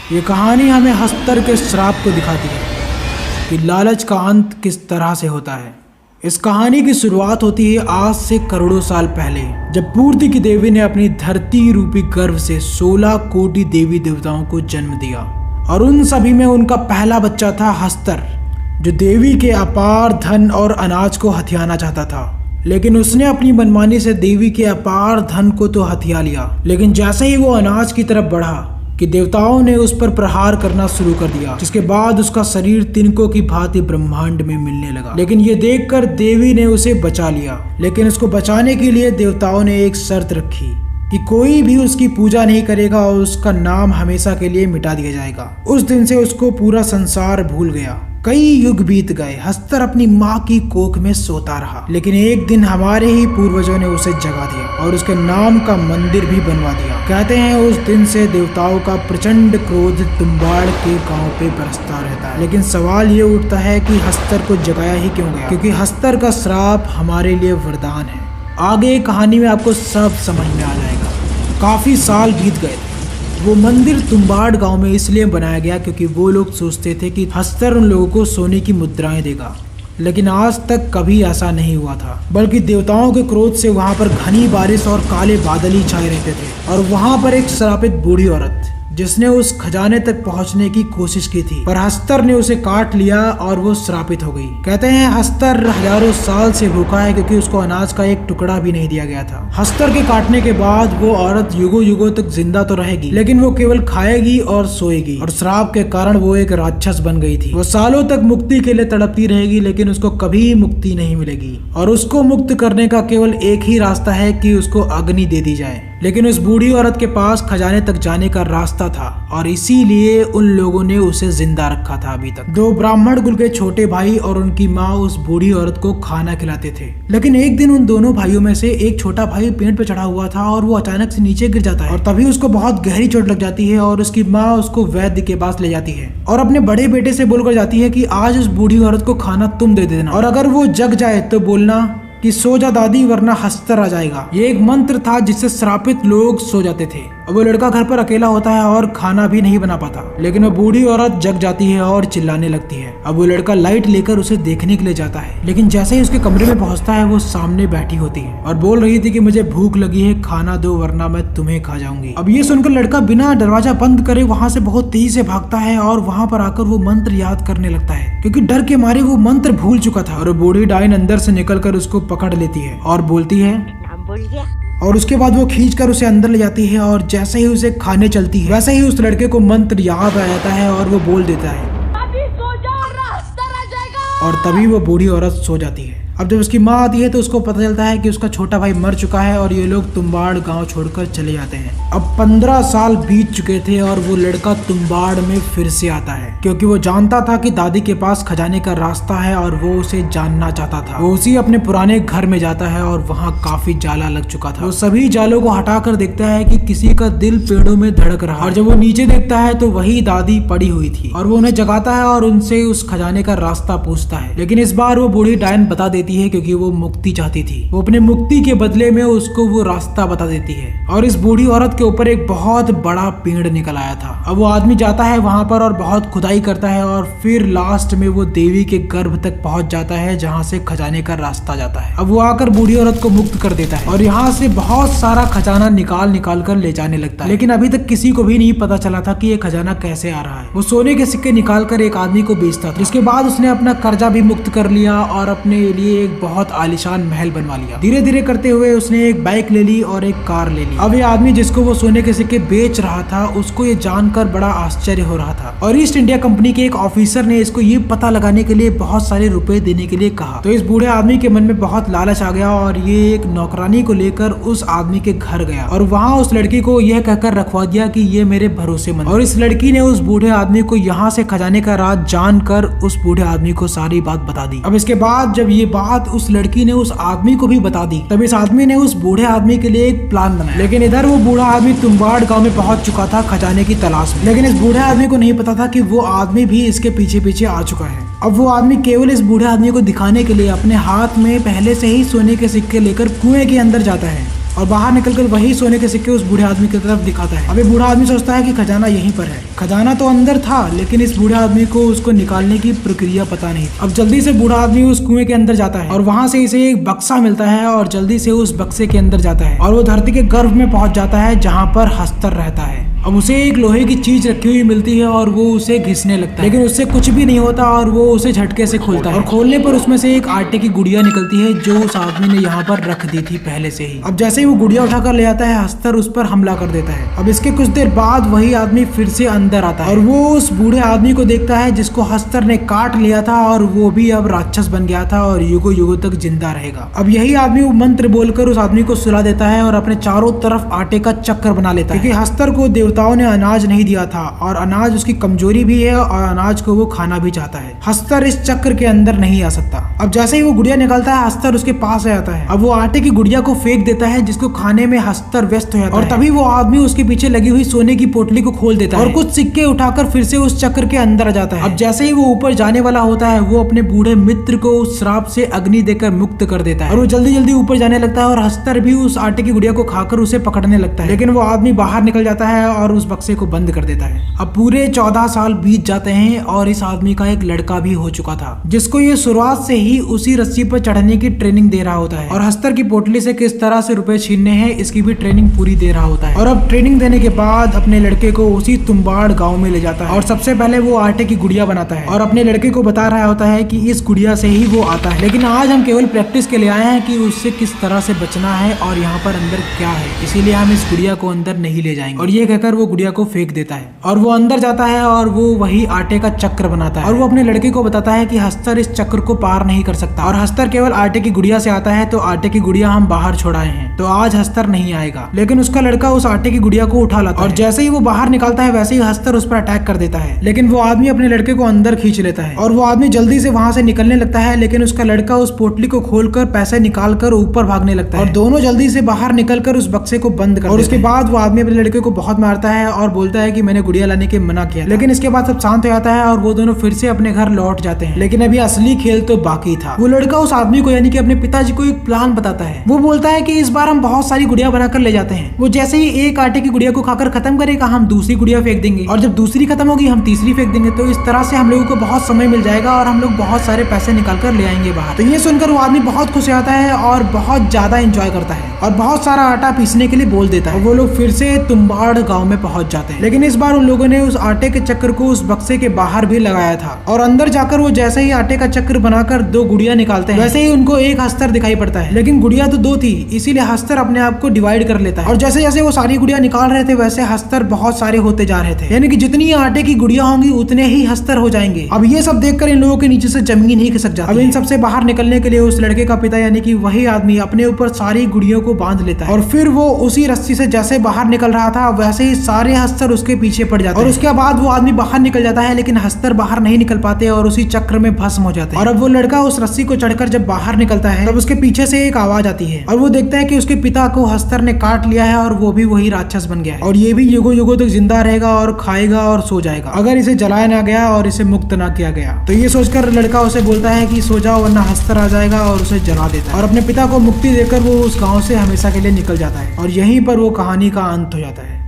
ये कहानी हमें हस्तर के श्राप को दिखाती है कि लालच का अंत किस तरह से होता है। इस कहानी की शुरुआत होती है आज से करोड़ों साल पहले, जब पूर्ति की देवी ने अपनी धरती रूपी गर्भ से 16 कोटि देवी देवताओं को जन्म दिया और उन सभी में उनका पहला बच्चा था हस्तर, जो देवी के अपार धन और अनाज को हथियाना चाहता था। लेकिन उसने अपनी मनमानी से देवी के अपार धन को तो हथिया लिया, लेकिन जैसे ही वो अनाज की तरफ बढ़ा कि देवताओं ने उस पर प्रहार करना शुरू कर दिया, जिसके बाद उसका शरीर तिनकों की भांति ब्रह्मांड में मिलने लगा। लेकिन ये देखकर देवी ने उसे बचा लिया, लेकिन उसको बचाने के लिए देवताओं ने एक शर्त रखी कि कोई भी उसकी पूजा नहीं करेगा और उसका नाम हमेशा के लिए मिटा दिया जाएगा। उस दिन से उसको पूरा संसार भूल गया। कई युग बीत गए, हस्तर अपनी माँ की कोख में सोता रहा, लेकिन एक दिन हमारे ही पूर्वजों ने उसे जगा दिया और उसके नाम का मंदिर भी बनवा दिया। कहते हैं उस दिन से देवताओं का प्रचंड क्रोध तुम्बाड़ के गांव पे बरसता रहता है। लेकिन सवाल ये उठता है कि हस्तर को जगाया ही क्यों गया, क्योंकि हस्तर का श्राप हमारे लिए वरदान है। आगे कहानी में आपको सब समझ में आ जाएगा। काफी साल बीत गए थे। वो मंदिर तुम्बाड़ गांव में इसलिए बनाया गया क्योंकि वो लोग सोचते थे कि हस्तर उन लोगों को सोने की मुद्राएं देगा, लेकिन आज तक कभी ऐसा नहीं हुआ था, बल्कि देवताओं के क्रोध से वहां पर घनी बारिश और काले बादल ही छाए रहते थे। और वहां पर एक श्रापित बूढ़ी औरत जिसने उस खजाने तक पहुंचने की कोशिश की थी, पर हस्तर ने उसे काट लिया और वो श्रापित हो गई। कहते हैं हस्तर हजारों साल से भूखा है क्योंकि उसको अनाज का एक टुकड़ा भी नहीं दिया गया था। हस्तर के काटने के बाद वो औरत युगों युगों तक जिंदा तो रहेगी, लेकिन वो केवल खाएगी और सोएगी, और श्राप के कारण वो एक राक्षस बन गई थी। वो सालों तक मुक्ति के लिए तड़पती रहेगी, लेकिन उसको कभी मुक्ति नहीं मिलेगी। और उसको मुक्त करने का केवल एक ही रास्ता है कि उसको अग्नि दे दी जाए। लेकिन उस बूढ़ी औरत के पास खजाने तक जाने का रास्ता था और इसीलिए उन लोगों ने उसे जिंदा रखा था अभी तक। 2 ब्राह्मण कुल के छोटे भाई और उनकी माँ उस बूढ़ी औरत को खाना खिलाते थे। लेकिन एक दिन उन दोनों भाइयों में से एक छोटा भाई पेड़ पे चढ़ा हुआ था और वो अचानक से नीचे गिर जाता है, और तभी उसको बहुत गहरी चोट लग जाती है और उसकी माँ उसको वैद्य के पास ले जाती है और अपने बड़े बेटे से बोलकर जाती है कि आज उस बूढ़ी औरत को खाना तुम दे देना, और अगर वो जग जाए तो बोलना कि सो जा दादी वरना हस्तर आ जाएगा। ये एक मंत्र था जिससे श्रापित लोग सो जाते थे। अब वो लड़का घर पर अकेला होता है और खाना भी नहीं बना पाता, लेकिन वो बूढ़ी औरत जग जाती है और चिल्लाने लगती है। अब वो लड़का लाइट लेकर उसे देखने के लिए जाता है, लेकिन जैसे ही उसके कमरे में पहुंचता है वो सामने बैठी होती है और बोल रही थी कि मुझे भूख लगी है, खाना दो वरना मैं तुम्हें खा जाऊंगी। अब ये सुनकर लड़का बिना दरवाजा बंद करे वहां से बहुत तेजी से भागता है और वहां पर आकर वो मंत्र याद करने लगता है, क्योंकि डर के मारे वो मंत्र भूल चुका था। और बूढ़ी डाइन अंदर से निकलकर उसको पकड़ लेती है और बोलती है नाम बोल गया। और उसके बाद वो खींचकर उसे अंदर ले जाती है और जैसे ही उसे खाने चलती है वैसे ही उस लड़के को मंत्र याद आ जाता है और वो बोल देता है अभी सो जा, रास्ता आ जाएगा। और तभी वो बूढ़ी औरत सो जाती है। अब जब उसकी माँ आती है तो उसको पता चलता है कि उसका छोटा भाई मर चुका है और ये लोग तुम्बाड़ गांव छोड़कर चले जाते हैं। अब 15 साल बीत चुके थे और वो लड़का तुम्बाड़ में फिर से आता है, क्योंकि वो जानता था कि दादी के पास खजाने का रास्ता है और वो उसे जानना चाहता था। वो उसी अपने पुराने घर में जाता है और वहाँ काफी जाला लग चुका था। वो सभी जालों को हटाकर देखता है कि किसी का दिल पेड़ों में धड़क रहा, और जब वो नीचे देखता है तो वही दादी पड़ी हुई थी और वो उन्हें जगाता है और उनसे उस खजाने का रास्ता पूछता है। लेकिन इस बार वो बूढ़ी डायन बता देती है क्योंकि वो मुक्ति चाहती थी। वो अपने मुक्ति के बदले में उसको वो रास्ता बता देती है और इस बूढ़ी औरत के ऊपर एक बहुत बड़ा पेड़ निकल आया था। अब वो आदमी जाता है वहां पर और बहुत खुदाई करता है और फिर लास्ट में वो देवी के गर्भ तक पहुंच जाता है जहां से खजाने का रास्ता जाता है। अब वो आकर बूढ़ी औरत को मुक्त कर देता है और यहाँ से बहुत सारा खजाना निकाल कर ले जाने लगता है। लेकिन अभी तक किसी को भी नहीं पता चला था कि ये खजाना कैसे आ रहा है। वो सोने के सिक्के निकाल कर एक आदमी को बेचता था, जिसके बाद उसने अपना कर्जा भी मुक्त कर लिया और अपने लिए एक बहुत आलीशान महल बनवा लिया। धीरे धीरे करते हुए उसने एक बाइक ले ली और एक कार ले ली। अब ये आदमी जिसको वो सोने के सिक्के बेच रहा था उसको ये जानकर बड़ा आश्चर्य हो रहा था, और ईस्ट इंडिया कंपनी के एक ऑफिसर ने इसको ये पता लगाने के लिए बहुत सारे रुपए देने के लिए कहा। तो इस बूढ़े आदमी के मन में बहुत लालच आ गया और ये एक नौकरानी को लेकर उस आदमी के घर गया और वहाँ उस लड़की को यह कहकर रखवा दिया कि ये मेरे भरोसेमंद। और इस लड़की ने उस बूढ़े आदमी को यहाँ से खजाने का राज जानकर उस बूढ़े आदमी को सारी बात बता दी। अब इसके बाद जब ये बात उस लड़की ने उस आदमी को भी बता दी, तब इस आदमी ने उस बूढ़े आदमी के लिए एक प्लान बनाया। लेकिन इधर वो बूढ़ा आदमी तुम्बाड़ गांव में पहुंच चुका था खजाने की तलाश में। लेकिन इस बूढ़े आदमी को नहीं पता था कि वो आदमी भी इसके पीछे पीछे आ चुका है। अब वो आदमी केवल इस बूढ़े आदमी को दिखाने के लिए अपने हाथ में पहले से ही सोने के सिक्के लेकर कुएं के अंदर जाता है और बाहर निकलकर वही सोने के सिक्के उस बूढ़े आदमी की तरफ दिखाता है। अब ये बूढ़ा आदमी सोचता है कि खजाना यहीं पर है। खजाना तो अंदर था, लेकिन इस बूढ़े आदमी को उसको निकालने की प्रक्रिया पता नहीं। अब जल्दी से बूढ़ा आदमी उस कुएं के अंदर जाता है और वहां से इसे एक बक्सा मिलता है और जल्दी से उस बक्से के अंदर जाता है और वो धरती के गर्भ में पहुंच जाता है जहाँ पर हस्तर रहता है। अब उसे एक लोहे की चीज रखी हुई मिलती है और वो उसे घिसने लगता है, लेकिन उससे कुछ भी नहीं होता और वो उसे झटके से खोलता है और खोलने पर उसमें से एक आटे की गुड़िया निकलती है जो उस आदमी ने यहाँ पर रख दी थी पहले से ही। अब जैसे ही वो गुड़िया उठाकर ले आता है, हस्तर उस पर हमला कर देता है। अब इसके कुछ देर बाद वही आदमी फिर से अंदर आता है और वो उस बूढ़े आदमी को देखता है जिसको हस्तर ने काट लिया था और वो भी अब राक्षस बन गया था और युगों युगों तक जिंदा रहेगा। अब यही आदमी वो मंत्र बोलकर उस आदमी को सुला देता है और अपने चारों तरफ आटे का चक्कर बना लेता है, क्योंकि हस्तर को देवताओं ने अनाज नहीं दिया था और अनाज उसकी कमजोरी भी है और अनाज को वो खाना भी चाहता है। हस्तर इस चक्र के अंदर नहीं आ सकता। अब जैसे ही वो गुड़िया निकालता है, हस्तर उसके पास आ जाता है। अब वो आटे की गुड़िया को फेंक देता है जिसको खाने में हस्तर व्यस्त हो जाता है और तभी वो आदमी उसके पीछे लगी हुई सोने की पोटली को खोल देता है और कुछ सिक्के उठाकर फिर से उस चक्र के अंदर आ जाता है। अब जैसे ही वो ऊपर जाने वाला होता है, वो अपने बूढ़े मित्र को उस श्राप से अग्नि देकर मुक्त कर देता है और वो जल्दी जल्दी ऊपर जाने लगता है और हस्तर भी उस आटे की गुड़िया को खाकर उसे पकड़ने लगता है, लेकिन वो आदमी बाहर निकल जाता है और उस बक्से को बंद कर देता है। अब पूरे 14 साल बीत जाते हैं और इस आदमी का एक लड़का भी हो चुका था जिसको ये शुरुआत से ही उसी रस्सी पर चढ़ने की ट्रेनिंग दे रहा होता है और हस्तर की पोटली से किस तरह से रुपए छीनने हैं इसकी भी ट्रेनिंग पूरी दे रहा होता है। और अब ट्रेनिंग देने के बाद अपने लड़के को उसी तुम्बाड़ गांव में ले जाता है और सबसे पहले वो आटे की गुड़िया बनाता है और अपने लड़के को बता रहा होता है कि इस गुड़िया से ही वो आता है, लेकिन आज हम केवल प्रैक्टिस के लिए आए हैं कि उससे किस तरह से बचना है और यहाँ पर अंदर क्या है, इसीलिए हम इस गुड़िया को अंदर नहीं ले जाएंगे। और ये कहकर वो गुड़िया को फेंक देता है और वो अंदर जाता है और वो वही आटे का चक्र बनाता है और वो अपने लड़के को बताता है कि हस्तर इस चक्र को पार नहीं कर सकता और हस्तर केवल आटे की गुड़िया से आता है, तो आटे की गुड़िया हम बाहर छोड़ाए हैं, तो आज हस्तर नहीं आएगा। लेकिन उसका लड़का उस आटे की गुड़िया को उठा लाता है और जैसे ही वो बाहर निकलता है वैसे ही हस्तर उस पर अटैक कर देता है, लेकिन वो आदमी अपने लड़के को अंदर खींच लेता है और वो आदमी जल्दी से वहां से निकलने लगता है, लेकिन उसका लड़का उस पोटली को खोलकर पैसे निकाल कर ऊपर भागने लगता है और दोनों जल्दी से बाहर निकलकर उस बक्से को बंद कर और उसके बाद वो आदमी अपने लड़के को बहुत मारता है और बोलता है कि मैंने गुड़िया लाने के मना किया, लेकिन इसके बाद सब शांत हो जाता है और वो दोनों फिर से अपने घर लौट जाते हैं। लेकिन अभी असली खेल तो बाकी था। वो लड़का उस आदमी को यानी कि अपने पिताजी को एक प्लान बताता है। वो बोलता है कि इस बार हम बहुत सारी गुड़िया बनाकर ले जाते हैं। वो जैसे ही एक आटे की गुड़िया को खाकर खत्म करेगा, हम दूसरी गुड़िया फेंक देंगे और जब दूसरी खत्म होगी हम तीसरी फेंक देंगे, तो इस तरह से हम लोगों को बहुत समय मिल जाएगा और हम लोग बहुत सारे पैसे निकाल कर ले आएंगे बाहर। तो ये सुनकर वो आदमी बहुत खुश हो जाता है और बहुत ज्यादा एंजॉय करता है और बहुत सारा आटा पीसने के लिए बोल देता है। वो लोग फिर से तुम्बाड़ गाँव में पहुंच जाते हैं, लेकिन इस बार उन लोगों ने उस आटे के चक्र को उस बक्से के बाहर भी लगाया था और अंदर जाकर वो जैसे ही आटे का चक्र बनाकर 2 गुड़िया निकालते हैं, वैसे ही उनको एक हस्तर दिखाई पड़ता है, लेकिन गुड़िया तो 2 थी, इसीलिए हस्तर अपने आप को डिवाइड कर लेता है और जैसे जैसे वो सारी गुड़िया निकाल रहे थे वैसे हस्तर बहुत सारे होते जा रहे थे, यानी कि जितनी आटे की गुड़िया होंगी उतने ही हस्तर हो जाएंगे। अब ये सब देखकर इन लोगों के नीचे से जमीन ही खिसक जाती है। अब इन सबसे बाहर निकलने के लिए उस लड़के का पिता यानी कि वही आदमी अपने ऊपर सारी गुड़ियों को बांध लेता है और फिर वो उसी रस्सी से जैसे बाहर निकल रहा था वैसे ही सारे हस्तर उसके पीछे पड़ जाते हैं और उसके बाद वो आदमी बाहर निकल जाता है, लेकिन हस्तर बाहर नहीं निकल पाते और उसी चक्र में भस्म हो जाते हैं। और अब वो लड़का उस रस्सी को चढ़कर जब बाहर निकलता है तब उसके पीछे से एक आवाज आती है और वो देखता है कि उसके पिता को हस्तर ने काट लिया है और वो भी वही राक्षस बन गया है और ये भी युगों युगों तक जिंदा रहेगा और खाएगा और सो जाएगा अगर इसे जलाया ना गया और इसे मुक्त ना किया गया। तो ये सोचकर लड़का उसे बोलता है कि सो जाओ वरना हस्तर आ जाएगा और उसे जला देता है और अपने पिता को मुक्ति देकर वो उस गाँव से हमेशा के लिए निकल जाता है और यहीं पर वो कहानी का अंत हो जाता है।